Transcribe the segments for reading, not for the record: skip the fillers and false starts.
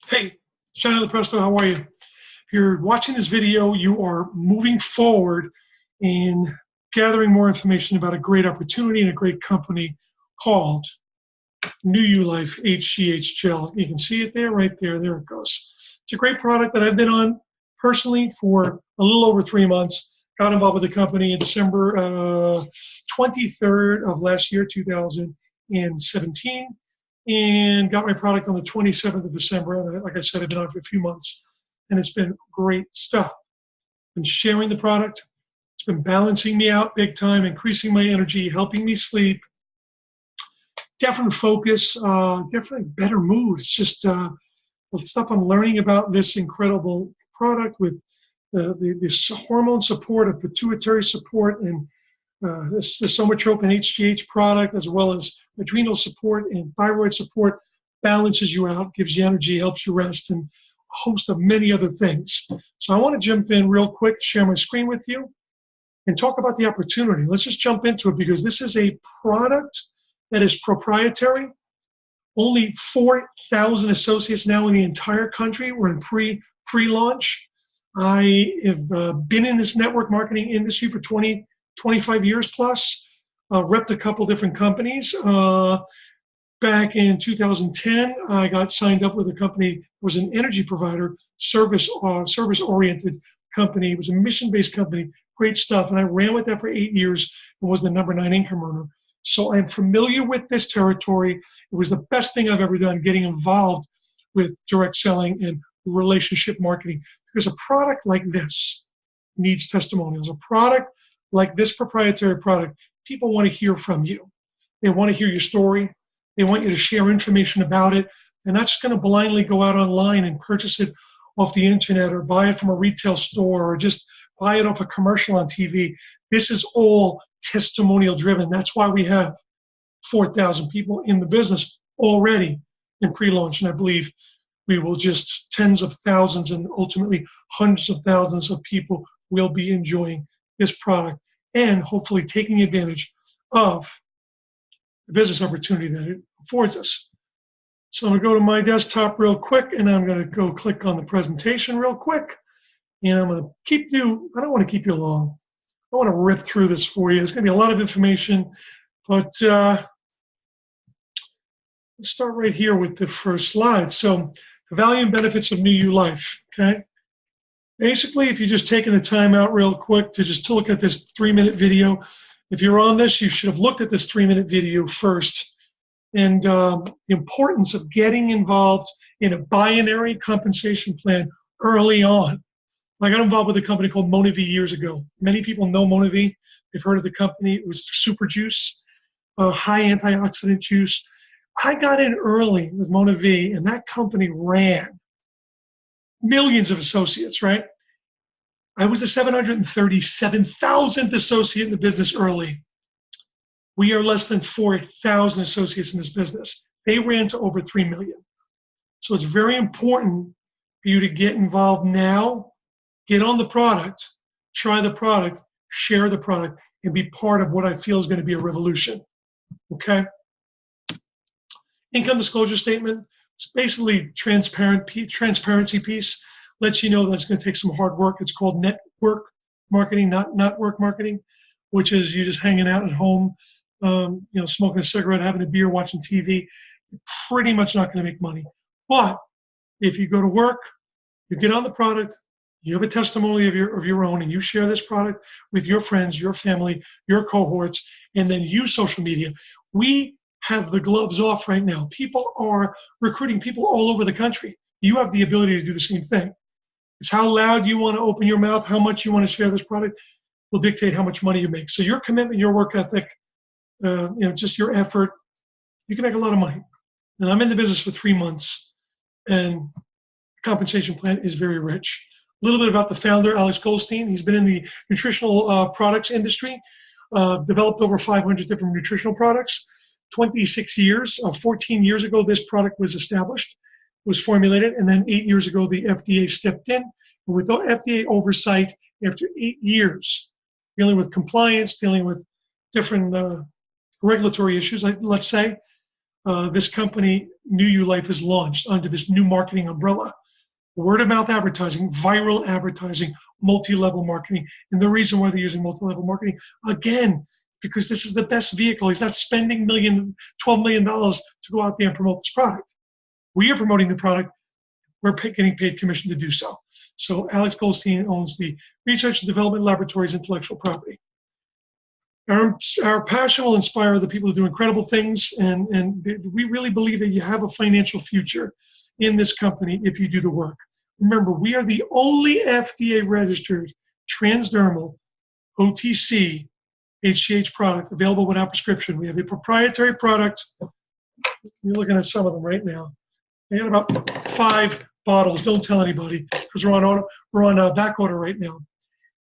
Hey, China Presto, how are you? If you're watching this video, you are moving forward in gathering more information about a great opportunity and a great company called Newulife HGH Gel. You can see it there, right there. There it goes. It's a great product that I've been on personally for a little over 3 months. Got involved with the company in December 23rd of last year, 2017, and got my product on the 27th of December. And like I said, I've been on for a few months, and it's been great stuff. Been sharing the product. It's been balancing me out big time, increasing my energy, helping me sleep, definite focus, definitely better mood. It's just the stuff I'm learning about this incredible product with this hormone support, of pituitary support, and this somatropin HGH product, as well as adrenal support and thyroid support, balances you out, gives you energy, helps you rest, and a host of many other things. So I want to jump in real quick, share my screen with you, and talk about the opportunity. Let's just jump into it, because this is a product that is proprietary. Only 4,000 associates now in the entire country. We're in pre-launch. I have been in this network marketing industry for 25 years plus. Repped a couple different companies. Back in 2010, I got signed up with a company. It was an energy provider, service-oriented company. It was a mission-based company. Great stuff. And I ran with that for 8 years and was the #9 income earner. So I'm familiar with this territory. It was the best thing I've ever done, getting involved with direct selling and relationship marketing. Because a product like this needs testimonials. A product like this proprietary product, people want to hear from you. They want to hear your story. They want you to share information about it. They're not just going to blindly go out online and purchase it off the internet or buy it from a retail store or just buy it off a commercial on TV. This is all testimonial driven. That's why we have 4,000 people in the business already in pre-launch. And I believe we will just tens of thousands and ultimately hundreds of thousands of people will be enjoying this product and hopefully taking advantage of the business opportunity that it affords us. So I'm going to go to my desktop real quick, and I'm going to go click on the presentation real quick. And I'm going to I don't want to keep you long. I want to rip through this for you. There's going to be a lot of information, but let's start right here with the first slide. So the value and benefits of Newulife, okay? Basically, if you're just taking the time out real quick to just look at this 3-minute video, if you're on this, you should have looked at this 3-minute video first. And the importance of getting involved in a binary compensation plan early on. I got involved with a company called MonaV years ago. Many people know MonaV. They've heard of the company. It was super juice, high antioxidant juice. I got in early with MonaV, and that company ran millions of associates, right? I was the 737,000th associate in the business early. We are less than 4,000 associates in this business. They ran to over 3 million. So it's very important for you to get involved now, get on the product, try the product, share the product, and be part of what I feel is going to be a revolution, okay? Income disclosure statement. It's basically transparency piece. Lets you know that it's going to take some hard work. It's called network marketing, not work marketing, which is you just hanging out at home, smoking a cigarette, having a beer, watching TV. You're pretty much not going to make money. But if you go to work, you get on the product, you have a testimony of your own, and you share this product with your friends, your family, your cohorts, and then use social media. We have the gloves off right now. People are recruiting people all over the country. You have the ability to do the same thing. It's how loud you want to open your mouth, how much you want to share this product will dictate how much money you make. So your commitment, your work ethic, just your effort, you can make a lot of money. And I'm in the business for 3 months, and the compensation plan is very rich. A little bit about the founder, Alex Goldstein. He's been in the nutritional products industry, developed over 500 different nutritional products. 26 years, 14 years ago, this product was established, was formulated, and then 8 years ago, the FDA stepped in. And with the FDA oversight, after 8 years, dealing with compliance, dealing with different regulatory issues, let's say, this company, Newulife, is launched under this new marketing umbrella. Word of mouth advertising, viral advertising, multi-level marketing. And the reason why they're using multi-level marketing, again, because this is the best vehicle. He's not spending $12 million to go out there and promote this product. We are promoting the product. We're getting paid commission to do so. So Alex Goldstein owns the Research and Development Laboratories intellectual property. Our passion will inspire the people who do incredible things, and we really believe that you have a financial future in this company if you do the work. Remember, we are the only FDA-registered transdermal OTC HGH product available without prescription. We have a proprietary product. You're looking at some of them right now. I got about 5 bottles. Don't tell anybody because we're on back order right now.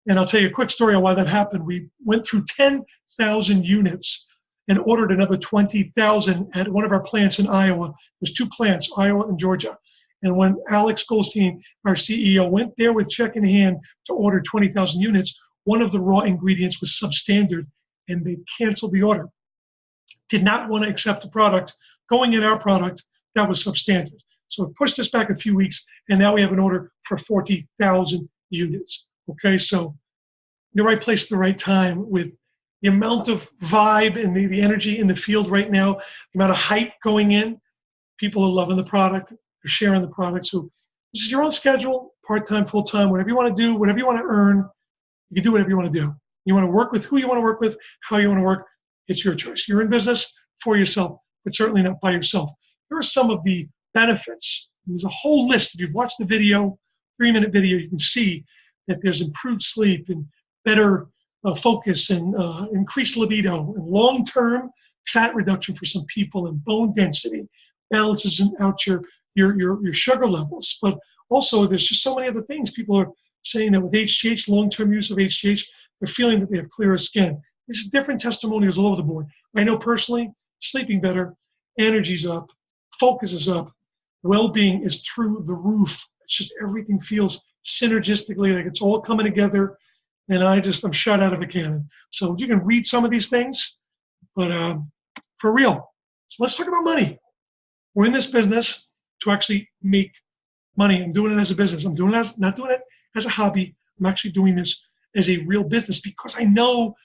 And I'll tell you a quick story on why that happened. We went through 10,000 units and ordered another 20,000 at one of our plants in Iowa. There's 2 plants, Iowa and Georgia. And when Alex Goldstein, our CEO, went there with check in hand to order 20,000 units, one of the raw ingredients was substandard, and they canceled the order. Did not want to accept the product going in our product that was substandard. So it pushed us back a few weeks, and now we have an order for 40,000 units. Okay, so the right place at the right time with the amount of vibe and the energy in the field right now, the amount of hype going in. People are loving the product, they're sharing the product. So this is your own schedule, part-time, full-time, whatever you want to do, whatever you want to earn, you can do whatever you want to do. You want to work with who you want to work with, how you want to work, it's your choice. You're in business for yourself, but certainly not by yourself. Here are some of the benefits. There's a whole list. If you've watched the video, 3-minute video, you can see that there's improved sleep and better focus and increased libido and long-term fat reduction for some people and bone density, balances out your sugar levels. But also there's just so many other things. People are saying that with HGH, long-term use of HGH, they're feeling that they have clearer skin. There's different testimonials all over the board. I know personally, sleeping better, energy's up, focus is up, well-being is through the roof. It's just everything feels synergistically, like it's all coming together, and I'm shot out of a cannon. So you can read some of these things, but for real. So let's talk about money. We're in this business to actually make money. I'm doing it as a business. I'm doing it not doing it as a hobby. I'm actually doing this as a real business because I know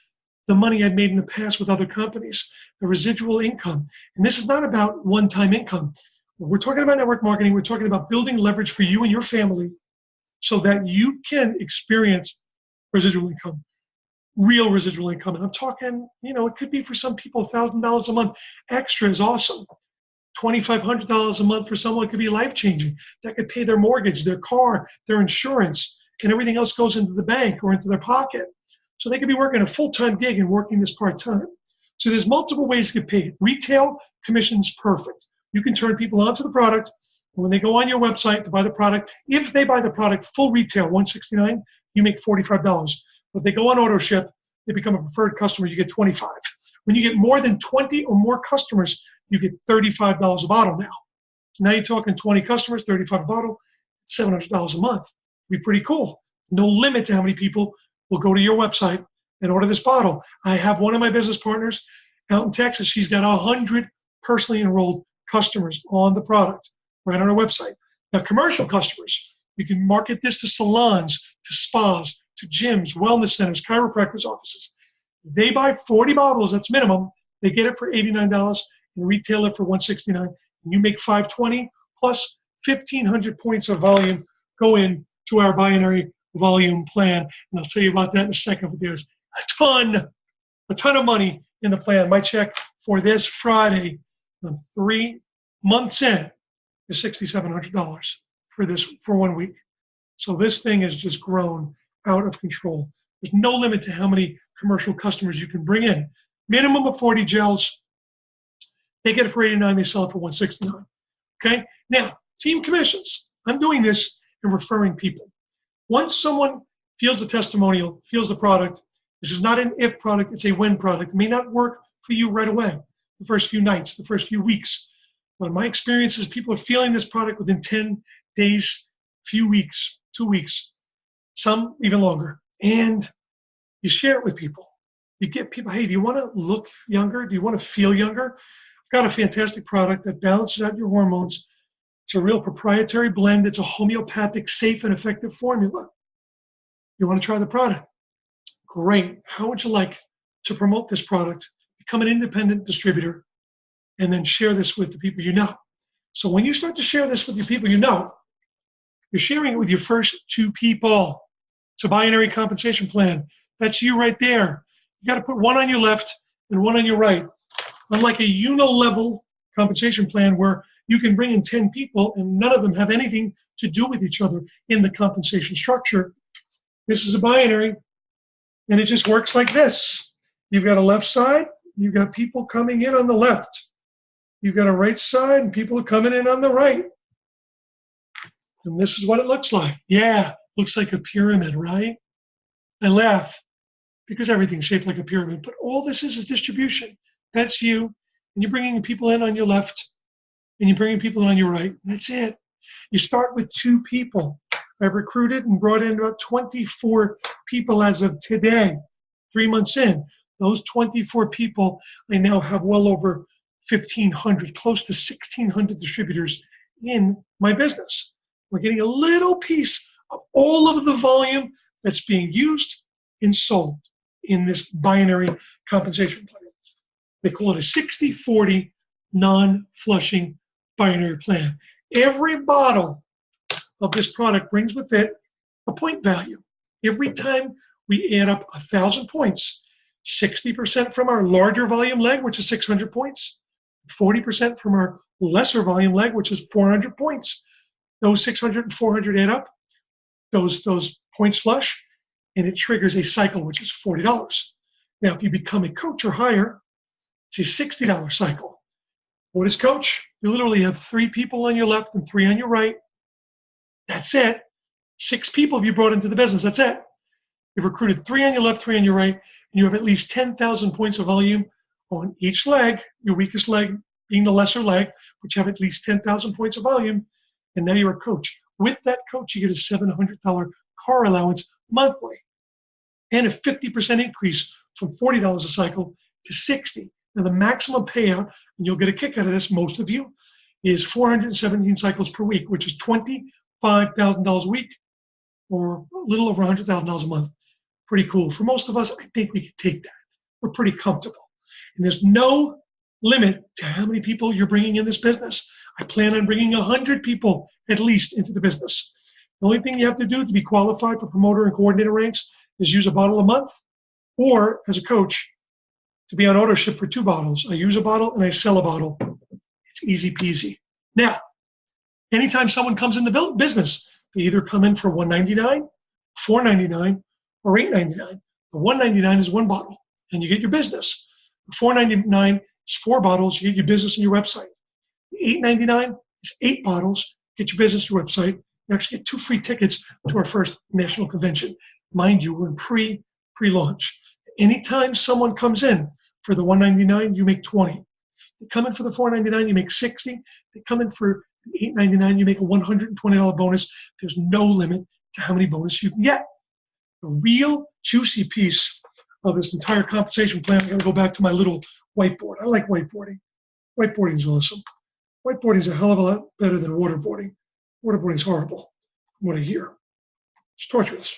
the money I've made in the past with other companies, the residual income. And this is not about one-time income. We're talking about network marketing. We're talking about building leverage for you and your family so that you can experience residual income, real residual income. And I'm talking, it could be for some people $1,000 a month. Extra is awesome. $2,500 a month for someone could be life-changing. That could pay their mortgage, their car, their insurance, and everything else goes into the bank or into their pocket. So they could be working a full-time gig and working this part-time. So there's multiple ways to get paid. Retail commission's perfect. You can turn people onto the product. And when they go on your website to buy the product, if they buy the product full retail, $169, you make $45. But if they go on auto ship, they become a preferred customer, you get $25. When you get more than 20 or more customers, you get $35 a bottle now. So now you're talking 20 customers, $35 a bottle, $700 a month. It'd be pretty cool. No limit to how many people will go to your website and order this bottle. I have one of my business partners out in Texas. She's got 100 personally enrolled customers on the product right on our website. Now, commercial customers, you can market this to salons, to spas, to gyms, wellness centers, chiropractors' offices. They buy 40 bottles, that's minimum. They get it for $89 and retail it for $169. And you make $520 plus 1,500 points of volume go in to our binary volume plan. And I'll tell you about that in a second, but there's a ton of money in the plan. My check for this Friday, 3 months in, is $6,700 for 1 week. So this thing has just grown out of control. There's no limit to how many commercial customers you can bring in. Minimum of 40 gels. They get it for $89, they sell it for $169. Okay? Now, team commissions. I'm doing this and referring people. Once someone feels a testimonial, feels the product, this is not an if product, it's a when product. It may not work for you right away, the first few nights, the first few weeks. But my experience is people are feeling this product within 10 days, few weeks, 2 weeks, some even longer. And you share it with people. You get people, hey, do you want to look younger? Do you want to feel younger? got a fantastic product that balances out your hormones. It's a real proprietary blend. It's a homeopathic, safe, and effective formula. You want to try the product? Great. How would you like to promote this product, become an independent distributor, and then share this with the people you know? So when you start to share this with the people you know, you're sharing it with your first 2 people. It's a binary compensation plan. That's you right there. You got to put one on your left and one on your right. Unlike a unilevel compensation plan where you can bring in 10 people and none of them have anything to do with each other in the compensation structure, this is a binary, and it just works like this. You've got a left side, you've got people coming in on the left. You've got a right side, and people are coming in on the right. And this is what it looks like. Yeah, looks like a pyramid, right? I laugh because everything's shaped like a pyramid, but all this is distribution. That's you, and you're bringing people in on your left, and you're bringing people in on your right. That's it. You start with 2 people. I've recruited and brought in about 24 people as of today, 3 months in. Those 24 people, I now have well over 1,500, close to 1,600 distributors in my business. We're getting a little piece of all of the volume that's being used and sold in this binary compensation plan. They call it a 60-40 non-flushing binary plan. Every bottle of this product brings with it a point value. Every time we add up 1,000 points, 60% from our larger volume leg, which is 600 points, 40% from our lesser volume leg, which is 400 points. Those 600 and 400 add up, those points flush, and it triggers a cycle, which is $40. Now, if you become a coach or higher, it's a $60 cycle. What is coach? You literally have 3 people on your left and 3 on your right. That's it. 6 people have you brought into the business. That's it. You've recruited 3 on your left, 3 on your right, and you have at least 10,000 points of volume on each leg, your weakest leg being the lesser leg, but you have at least 10,000 points of volume, and now you're a coach. With that coach, you get a $700 car allowance monthly and a 50% increase from $40 a cycle to $60. Now, the maximum payout, and you'll get a kick out of this, most of you, is 417 cycles per week, which is $25,000 a week, or a little over $100,000 a month. Pretty cool. For most of us, I think we can take that. We're pretty comfortable. And there's no limit to how many people you're bringing in this business. I plan on bringing 100 people at least into the business. The only thing you have to do to be qualified for promoter and coordinator ranks is use a bottle a month, or as a coach, to be on auto ship for 2 bottles. I use a bottle and I sell a bottle. It's easy peasy. Now, anytime someone comes in the business, they either come in for $199, $499, or $899. The $199 is 1 bottle, and you get your business. The $499 is 4 bottles, you get your business and your website. The $899 is 8 bottles, get your business, your website. You actually get 2 free tickets to our first national convention. Mind you, we're in pre-launch. Anytime someone comes in for the $199, you make 20. They come in for the $499, you make 60. They come in for the $899, you make a $120 bonus. There's no limit to how many bonuses you can get. The real juicy piece of this entire compensation plan, I'm going to go back to my little whiteboard. I like whiteboarding. Whiteboarding is awesome. Whiteboarding is a hell of a lot better than waterboarding. Waterboarding is horrible, from what I hear. It's torturous.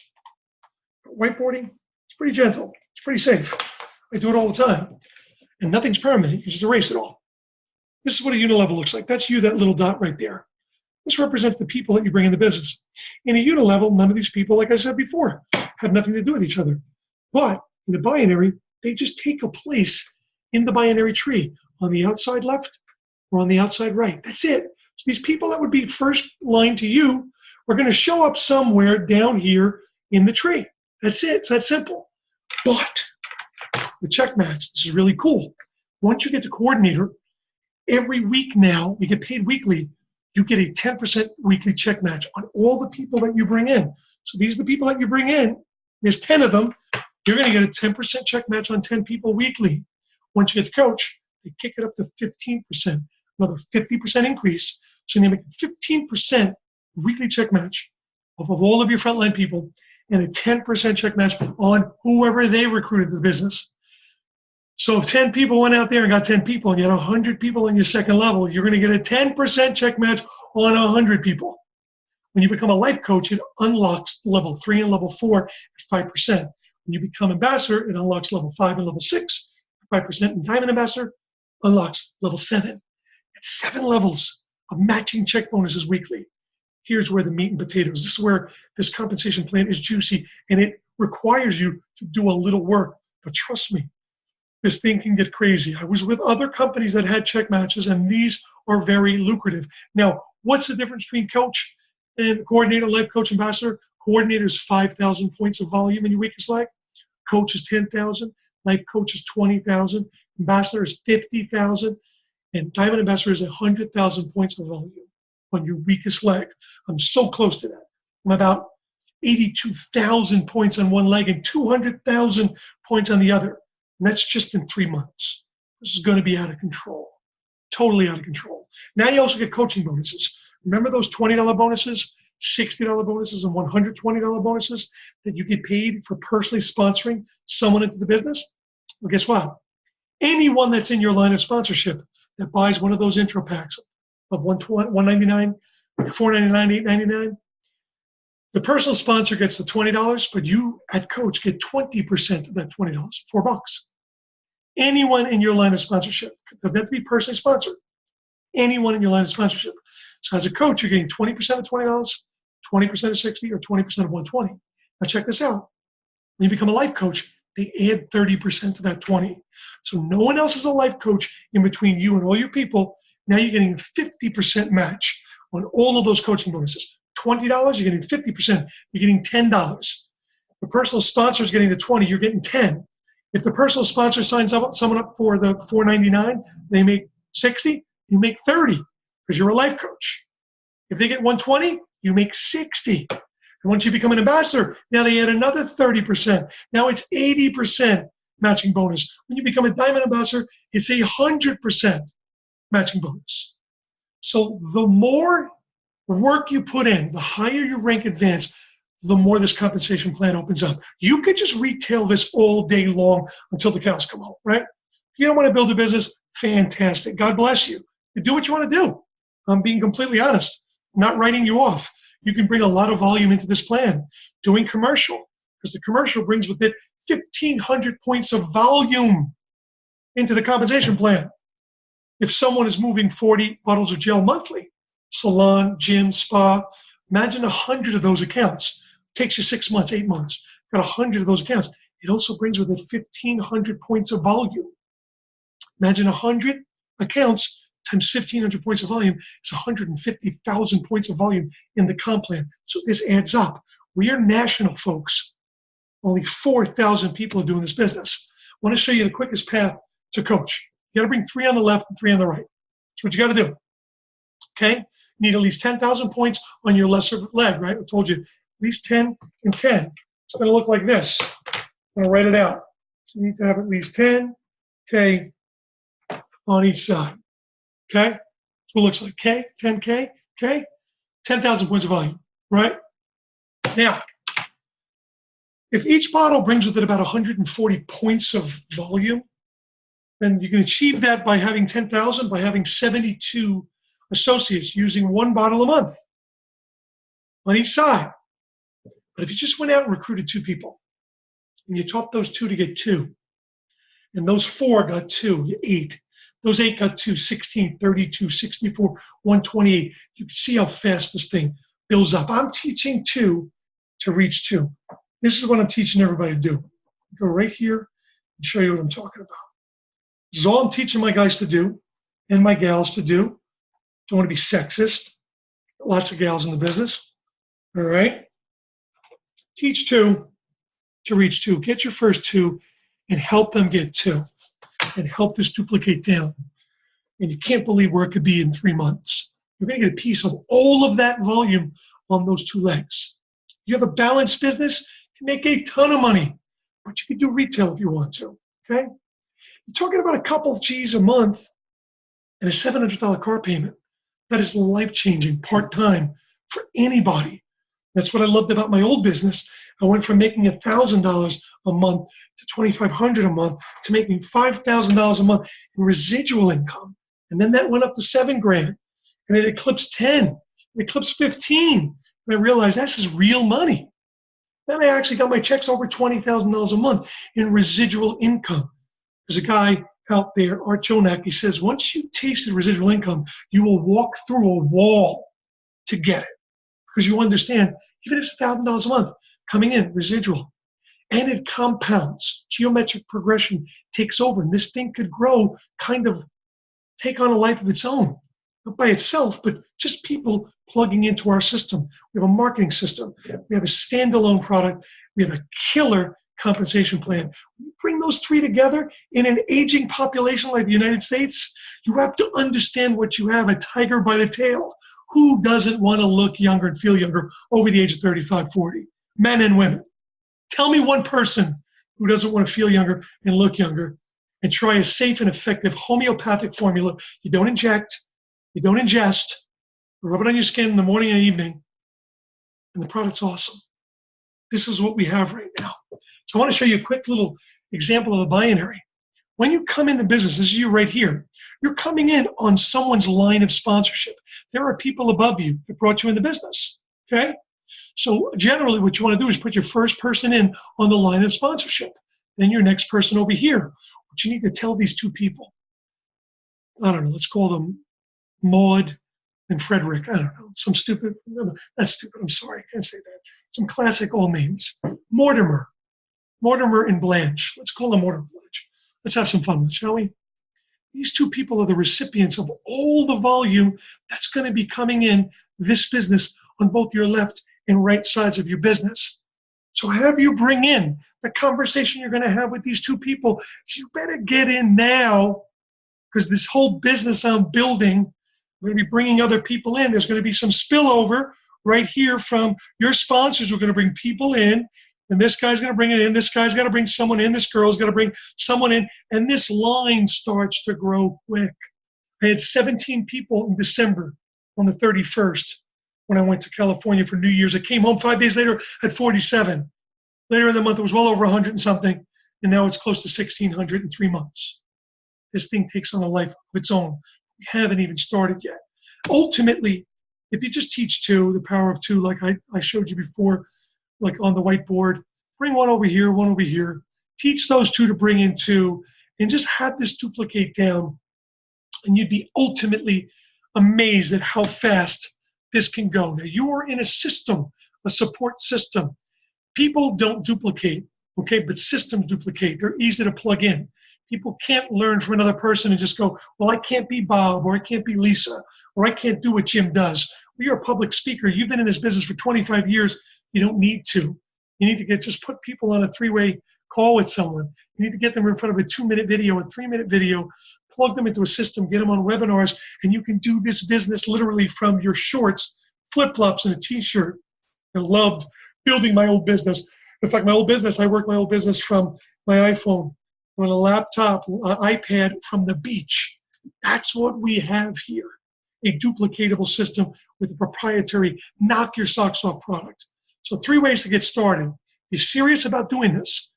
But whiteboarding, it's pretty gentle. It's pretty safe. I do it all the time. And nothing's permanent. You just erase it all. This is what a unilevel looks like. That's you, that little dot right there. This represents the people that you bring in the business. In a unilevel, none of these people, like I said before, have nothing to do with each other. But in a binary, they just take a place in the binary tree on the outside left or on the outside right. That's it. So these people that would be first line to you are going to show up somewhere down here in the tree. That's it. It's that simple. But the check match, this is really cool. Once you get to coordinator, every week now, you get paid weekly, you get a 10% weekly check match on all the people that you bring in. So these are the people that you bring in. There's 10 of them. You're going to get a 10% check match on 10 people weekly. Once you get to coach, they kick it up to 15%, another 50% increase. So you make a 15% weekly check match of all of your frontline people and a 10% check match on whoever they recruited to the business. So if 10 people went out there and got 10 people and you had 100 people in your second level, you're going to get a 10% check match on 100 people. When you become a life coach, it unlocks level 3 and level 4 at 5%. When you become ambassador, it unlocks level 5 and level 6 at 5%. And diamond ambassador unlocks level 7. It's 7 levels of matching check bonuses weekly. Here's where the meat and potatoes. This is where this compensation plan is juicy, and it requires you to do a little work. But trust me, this thing can get crazy. I was with other companies that had check matches, and these are very lucrative. Now, what's the difference between coach and coordinator, life coach, ambassador? Coordinator is 5,000 points of volume in your weakest leg. Coach is 10,000. Life coach is 20,000. Ambassador is 50,000. And diamond ambassador is 100,000 points of volume on your weakest leg. I'm so close to that. I'm about 82,000 points on one leg and 200,000 points on the other. And that's just in 3 months. This is going to be out of control, totally out of control. Now you also get coaching bonuses. Remember those $20 bonuses, $60 bonuses, and $120 bonuses that you get paid for personally sponsoring someone into the business? Well, guess what? Anyone that's in your line of sponsorship that buys one of those intro packs of $199, $499, $899, the personal sponsor gets the $20, but you at Coach get 20% of that $20, $4. Anyone in your line of sponsorship, doesn't have to be personally sponsored, anyone in your line of sponsorship. So as a coach, you're getting 20% of $20, 20% of 60, or 20% of 120. Now check this out. When you become a life coach, they add 30% to that 20. So no one else is a life coach in between you and all your people. Now you're getting a 50% match on all of those coaching bonuses. $20, you're getting 50%. You're getting $10. The personal sponsor is getting the 20, you're getting 10. If the personal sponsor signs up someone up for the $499, they make 60, you make 30 because you're a life coach. If they get 120, you make 60. And once you become an ambassador, now they add another 30%. Now it's 80% matching bonus. When you become a diamond ambassador, it's 100% matching bonus. So the more work you put in, the higher your rank advance, the more this compensation plan opens up. You could just retail this all day long until the cows come home, right? If you don't want to build a business, fantastic. God bless you. You do what you want to do. I'm being completely honest, I'm not writing you off. You can bring a lot of volume into this plan. Doing commercial, because the commercial brings with it 1,500 points of volume into the compensation plan. If someone is moving 40 bottles of gel monthly, salon, gym, spa, imagine 100 of those accounts. Takes you 6 months, 8 months. Got 100 of those accounts. It also brings with it 1,500 points of volume. Imagine 100 accounts times 1,500 points of volume is 150,000 points of volume in the comp plan. So this adds up. We are national, folks. Only 4,000 people are doing this business. I want to show you the quickest path to coach. You got to bring 3 on the left and 3 on the right. That's what you got to do. Okay? You need at least 10,000 points on your lesser leg, right? I told you, at least 10 and 10. It's going to look like this. I'm going to write it out. So you need to have at least 10K on each side. Okay? That's what it looks like. K, 10K, K, 10,000 points of volume, right? Now, if each bottle brings with it about 140 points of volume, then you can achieve that by having 10,000, by having 72 associates using 1 bottle a month on each side. But if you just went out and recruited 2 people, and you taught those 2 to get 2, and those 4 got 2, you 8. Those 8 got 2, 16, 32, 64, 128. You can see how fast this thing builds up. I'm teaching 2 to reach 2. This is what I'm teaching everybody to do. Go right here and show you what I'm talking about. This is all I'm teaching my guys to do and my gals to do. Don't want to be sexist. Lots of gals in the business. All right? Teach 2 to reach 2. Get your first 2 and help them get 2 and help this duplicate down. And you can't believe where it could be in 3 months. You're going to get a piece of all of that volume on those 2 legs. You have a balanced business, you can make a ton of money, but you can do retail if you want to, okay? You're talking about a couple of G's a month and a $700 car payment. That is life-changing part-time for anybody. That's what I loved about my old business. I went from making $1,000 a month to $2,500 a month to making $5,000 a month in residual income. And then that went up to $7,000, and it eclipsed 10, it eclipsed 15. And I realized this is real money. Then I actually got my checks over $20,000 a month in residual income. There's a guy out there, Art Jonak, he says, once you taste the residual income, you will walk through a wall to get it. Because you understand, even if it's $1,000 a month coming in, residual, and it compounds, geometric progression takes over, and this thing could grow, kind of take on a life of its own. Not by itself, but just people plugging into our system. We have a marketing system. We have a standalone product. We have a killer compensation plan. When you bring those three together in an aging population like the United States, you have to understand what you have, a tiger by the tail. Who doesn't want to look younger and feel younger over the age of 35, 40? Men and women. Tell me one person who doesn't want to feel younger and look younger, and try a safe and effective homeopathic formula. You don't inject, you don't ingest, you rub it on your skin in the morning and evening, and the product's awesome. This is what we have right now. So I want to show you a quick little example of a binary. When you come in the business, this is you right here, you're coming in on someone's line of sponsorship. There are people above you that brought you in the business, okay? So generally what you want to do is put your first person in on the line of sponsorship, then your next person over here. What you need to tell these two people, I don't know, let's call them Maud and Frederick, I don't know, some stupid, no, that's stupid, I'm sorry, I can't say that. Some classic old names. Mortimer and Blanche, let's call them Mortimer and Blanche. Let's have some fun with it, shall we? These two people are the recipients of all the volume that's going to be coming in this business on both your left and right sides of your business. So have you bring in the conversation you're going to have with these two people. So you better get in now, because this whole business I'm building, I'm going to be bringing other people in. There's going to be some spillover right here from your sponsors. We're going to bring people in. And this guy's going to bring it in. This guy's got to bring someone in. This girl's got to bring someone in. And this line starts to grow quick. I had 17 people in December on the 31st when I went to California for New Year's. I came home 5 days later at 47. Later in the month, it was well over 100 and something. And now it's close to 1,600 in 3 months. This thing takes on a life of its own. We haven't even started yet. Ultimately, if you just teach two, the power of two, like I showed you before, like on the whiteboard, bring one over here, teach those two to bring in two, and just have this duplicate down. And you'd be ultimately amazed at how fast this can go. Now, you are in a system, a support system. People don't duplicate, okay, but systems duplicate. They're easy to plug in. People can't learn from another person and just go, well, I can't be Bob, or I can't be Lisa, or I can't do what Jim does. Well, you're a public speaker. You've been in this business for 25 years. You don't need to. You need to just put people on a three-way call with someone. You need to get them in front of a 2-minute video, a 3-minute video, plug them into a system, get them on webinars, and you can do this business literally from your shorts, flip-flops, and a t-shirt. I loved building my old business. In fact, my old business, I worked my old business from my iPhone, on a laptop, iPad, from the beach. That's what we have here, a duplicatable system with a proprietary knock your socks off product. So 3 ways to get started. Be serious about doing this.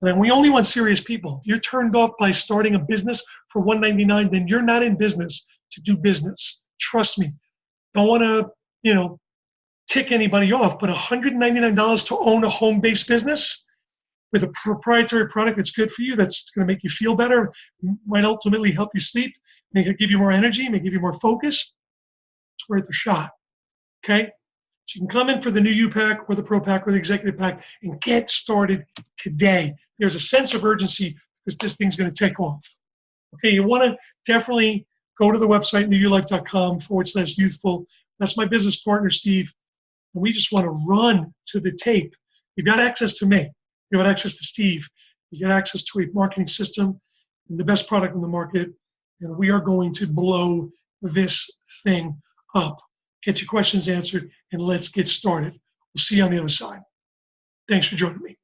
And we only want serious people. If you're turned off by starting a business for $199, then you're not in business to do business. Trust me. Don't want to, tick anybody off, but $199 to own a home-based business with a proprietary product that's good for you, that's going to make you feel better, might ultimately help you sleep, may give you more energy, may give you more focus, it's worth a shot, okay? So you can come in for the new U pack or the Pro pack or the Executive pack and get started today. There's a sense of urgency because this thing's going to take off. Okay, you want to definitely go to the website, newulife.com/youthful. That's my business partner, Steve. And we just want to run to the tape. You've got access to me. You've got access to Steve. You get access to a marketing system and the best product in the market. And we are going to blow this thing up. Get your questions answered, and let's get started. We'll see you on the other side. Thanks for joining me.